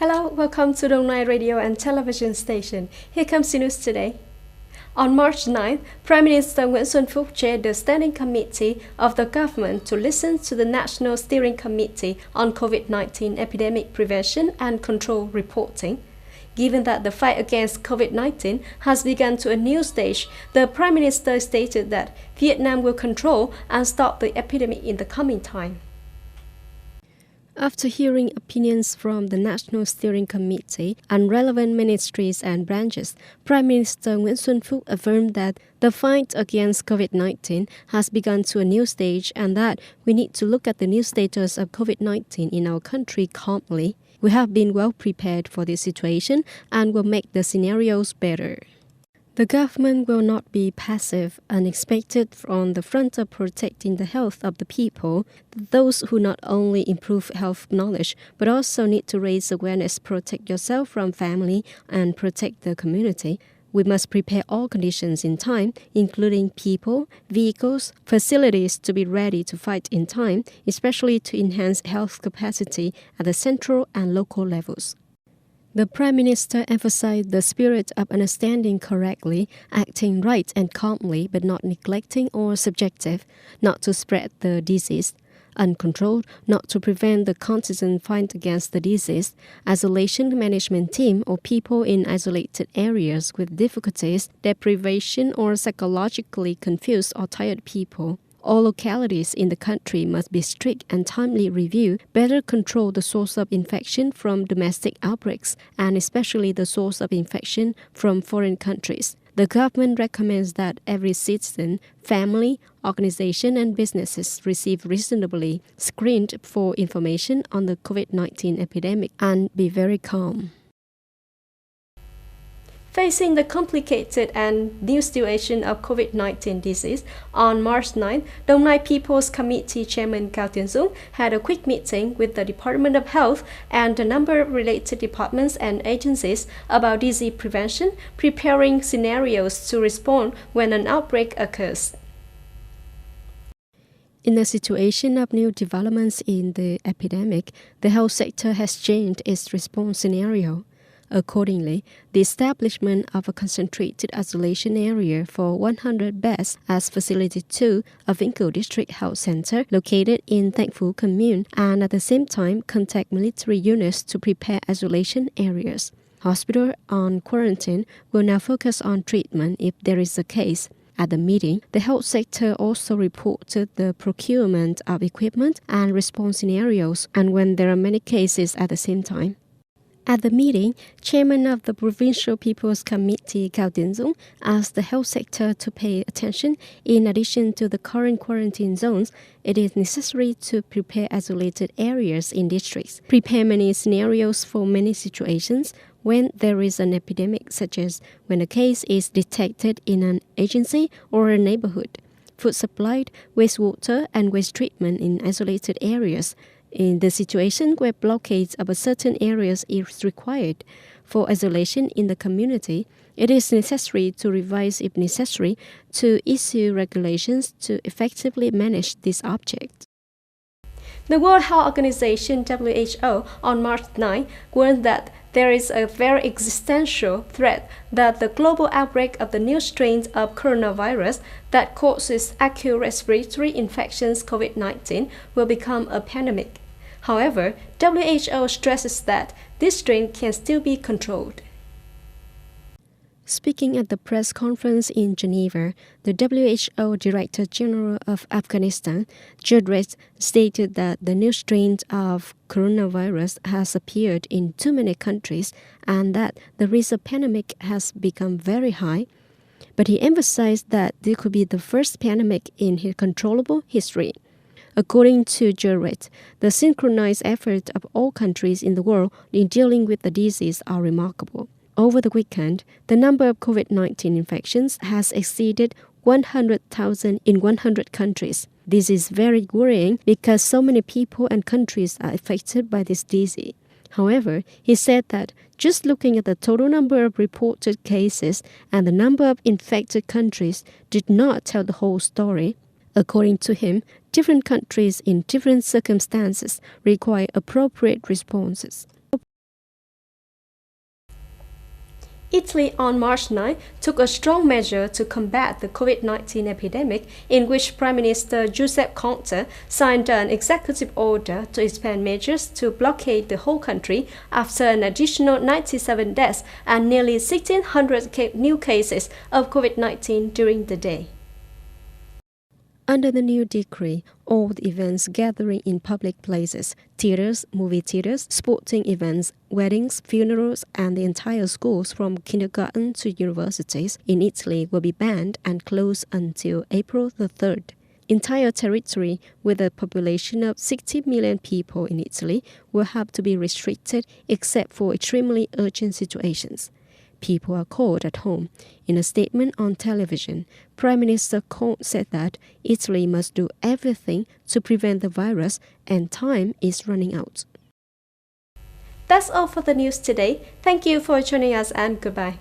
Hello, welcome to Dong Nai Radio and Television Station. Here comes the news today. On March 9th, Prime Minister Nguyễn Xuân Phúc chaired the Standing Committee of the government to listen to the National Steering Committee on COVID-19 Epidemic Prevention and Control reporting. Given that the fight against COVID-19 has begun to a new stage, the Prime Minister stated that Vietnam will control and stop the epidemic in the coming time. After hearing opinions from the National Steering Committee and relevant ministries and branches, Prime Minister Nguyễn Xuân Phúc affirmed that the fight against COVID-19 has begun to a new stage and that we need to look at the new status of COVID-19 in our country calmly. We have been well prepared for this situation and will make the scenarios better. The government will not be passive and expected on the front of protecting the health of the people, those who not only improve health knowledge but also need to raise awareness, protect yourself from family, and protect the community. We must prepare all conditions in time, including people, vehicles, facilities to be ready to fight in time, especially to enhance health capacity at the central and local levels. The Prime Minister emphasized the spirit of understanding correctly, acting right and calmly but not neglecting or subjective, not to spread the disease, uncontrolled, not to prevent the consistent fight against the disease, isolation management team or people in isolated areas with difficulties, deprivation or psychologically confused or tired people. All localities in the country must be strict and timely reviewed, better control the source of infection from domestic outbreaks, and especially the source of infection from foreign countries. The government recommends that every citizen, family, organization, and businesses receive reasonably screened for information on the COVID-19 epidemic and be very calm. Facing the complicated and new situation of COVID-19 disease, on March 9, Dong Nai People's Committee Chairman Cao Tiến Dũng had a quick meeting with the Department of Health and a number of related departments and agencies about disease prevention, preparing scenarios to respond when an outbreak occurs. In the situation of new developments in the epidemic, the health sector has changed its response scenario. Accordingly, the establishment of a concentrated isolation area for 100 beds as Facility 2 of Vĩnh Cửu District Health Center located in Thanh Phú Commune and at the same time contact military units to prepare isolation areas. Hospitals on quarantine will now focus on treatment if there is a case. At the meeting, the health sector also reported the procurement of equipment and response scenarios and when there are many cases at the same time. At the meeting, Chairman of the Provincial People's Committee Cao Tiến Dũng asked the health sector to pay attention. In addition to the current quarantine zones, it is necessary to prepare isolated areas in districts, prepare many scenarios for many situations when there is an epidemic, such as when a case is detected in an agency or a neighborhood, food supply, wastewater and waste treatment in isolated areas. In the situation where blockades of certain areas is required for isolation in the community, it is necessary to revise if necessary to issue regulations to effectively manage this object. The World Health Organization (WHO) on March 9 warned that there is a very existential threat that the global outbreak of the new strains of coronavirus that causes acute respiratory infections COVID-19 will become a pandemic. However, WHO stresses that this strain can still be controlled. Speaking at the press conference in Geneva, the WHO Director General of Afghanistan, Tedros, stated that the new strain of coronavirus has appeared in too many countries and that the risk of pandemic has become very high. But he emphasized that this could be the first pandemic in his controllable history. According to Tedros, the synchronized efforts of all countries in the world in dealing with the disease are remarkable. Over the weekend, the number of COVID-19 infections has exceeded 100,000 in 100 countries. This is very worrying because so many people and countries are affected by this disease. However, he said that just looking at the total number of reported cases and the number of infected countries did not tell the whole story. According to him, different countries in different circumstances require appropriate responses. Italy on March 9 took a strong measure to combat the COVID-19 epidemic, in which Prime Minister Giuseppe Conte signed an executive order to expand measures to blockade the whole country after an additional 97 deaths and nearly 1,600 new cases of COVID-19 during the day. Under the new decree, all the events gathering in public places, theaters, movie theaters, sporting events, weddings, funerals, and the entire schools from kindergarten to universities in Italy will be banned and closed until April the 3rd. Entire territory with a population of 60 million people in Italy will have to be restricted except for extremely urgent situations. People are called at home. In a statement on television, Prime Minister Conte said that Italy must do everything to prevent the virus and time is running out. That's all for the news today. Thank you for joining us and goodbye.